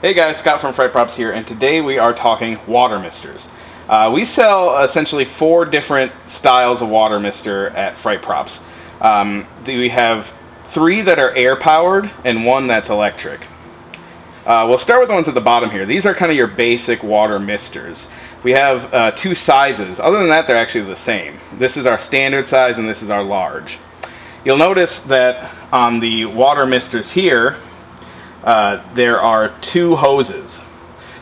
Hey guys, Scott from Freight Props here, and today we are talking water misters. We sell essentially 4 different styles of water mister at Freight Props. We have 3 that are air powered and 1 that's electric. We'll start with the ones at the bottom here. These are kind of your basic water misters. We have 2 sizes. Other than that, they're actually the same. This is our standard size and this is our large. You'll notice that on the water misters here, there are 2 hoses.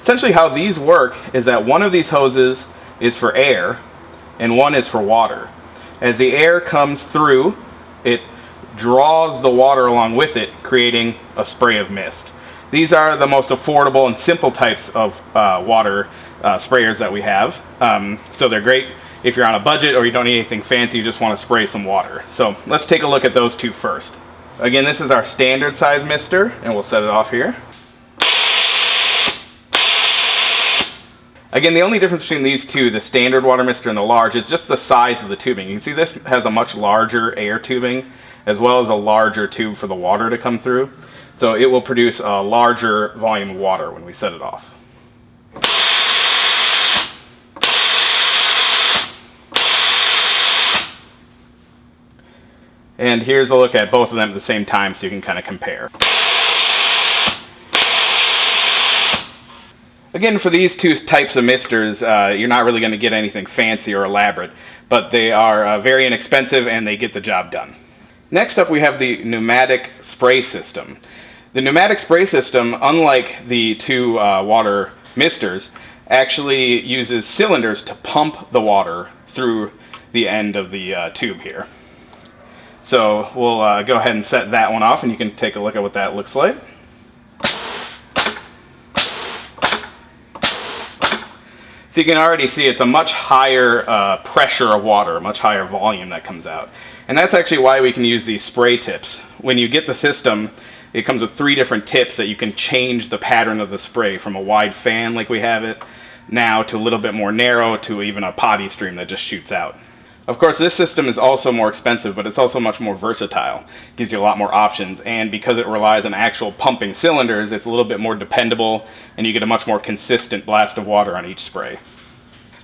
Essentially how these work is that one of these hoses is for air and one is for water. As the air comes through, it draws the water along with it, creating a spray of mist. These are the most affordable and simple types of water sprayers that we have. So they're great if you're on a budget or you don't need anything fancy, you just want to spray some water. So let's take a look at those 2 first. Again, this is our standard size mister, and we'll set it off here. Again, the only difference between these 2, the standard water mister and the large, is just the size of the tubing. You can see this has a much larger air tubing, as well as a larger tube for the water to come through. So it will produce a larger volume of water when we set it off. And here's a look at both of them at the same time so you can kind of compare. Again, for these 2 types of misters, you're not really going to get anything fancy or elaborate, but they are very inexpensive and they get the job done. Next up we have the pneumatic spray system. The pneumatic spray system, unlike the 2 water misters, actually uses cylinders to pump the water through the end of the tube here. So we'll go ahead and set that one off and you can take a look at what that looks like. So you can already see it's a much higher pressure of water, a much higher volume that comes out. And that's actually why we can use these spray tips. When you get the system, it comes with 3 different tips that you can change the pattern of the spray from a wide fan like we have it now to a little bit more narrow to even a potty stream that just shoots out. Of course, this system is also more expensive, but it's also much more versatile. It gives you a lot more options, and because it relies on actual pumping cylinders, it's a little bit more dependable, and you get a much more consistent blast of water on each spray.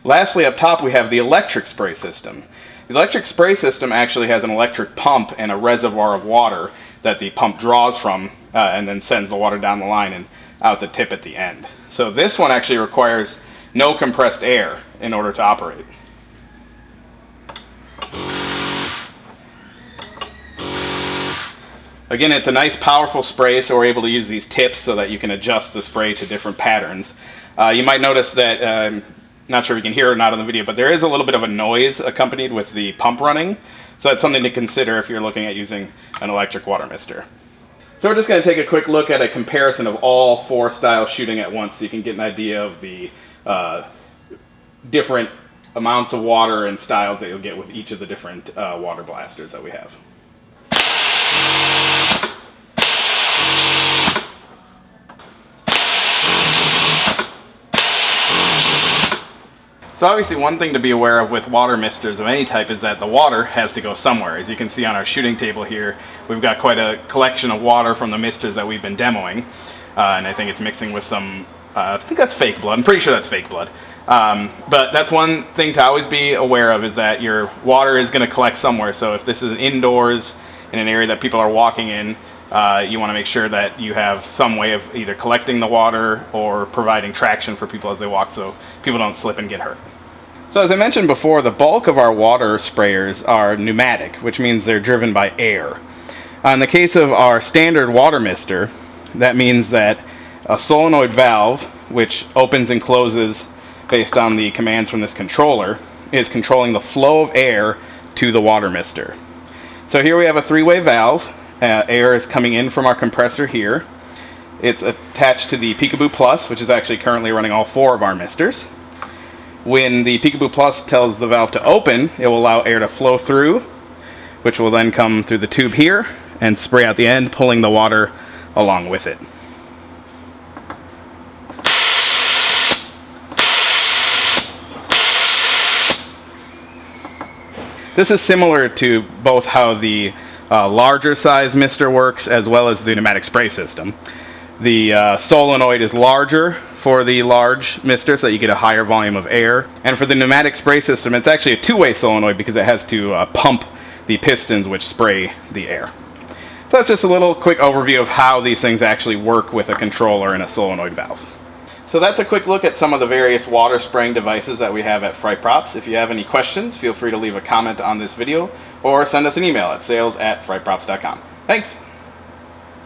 Lastly, up top we have the electric spray system. The electric spray system actually has an electric pump and a reservoir of water that the pump draws from and then sends the water down the line and out the tip at the end. So this one actually requires no compressed air in order to operate. Again, it's a nice powerful spray, so we're able to use these tips so that you can adjust the spray to different patterns. You might notice that, not sure if you can hear it or not on the video, but there is a little bit of a noise accompanied with the pump running. So that's something to consider if you're looking at using an electric water mister. So we're just going to take a quick look at a comparison of all 4 styles shooting at once so you can get an idea of the different amounts of water and styles that you'll get with each of the different water blasters that we have. So obviously one thing to be aware of with water misters of any type is that the water has to go somewhere. As you can see on our shooting table here, we've got quite a collection of water from the misters that we've been demoing. And I think it's mixing with some, I think that's fake blood. I'm pretty sure that's fake blood. But that's one thing to always be aware of, is that your water is going to collect somewhere. So if this is indoors in an area that people are walking in, you want to make sure that you have some way of either collecting the water or providing traction for people as they walk so people don't slip and get hurt. So as I mentioned before, the bulk of our water sprayers are pneumatic, which means they're driven by air. In the case of our standard water mister, that means that a solenoid valve, which opens and closes based on the commands from this controller, is controlling the flow of air to the water mister. So here we have a 3-way valve. Air is coming in from our compressor here. It's attached to the Peekaboo Plus, which is actually currently running all 4 of our misters. When the Peekaboo Plus tells the valve to open, it will allow air to flow through, which will then come through the tube here and spray out the end, pulling the water along with it. This is similar to both how the larger size mister works as well as the pneumatic spray system. The solenoid is larger for the large mister so that you get a higher volume of air. And for the pneumatic spray system, it's actually a two-way solenoid because it has to pump the pistons which spray the air. So that's just a little quick overview of how these things actually work with a controller and a solenoid valve. So that's a quick look at some of the various water spraying devices that we have at Fright Props. If you have any questions, feel free to leave a comment on this video or send us an email at sales@frightprops.com. Thanks!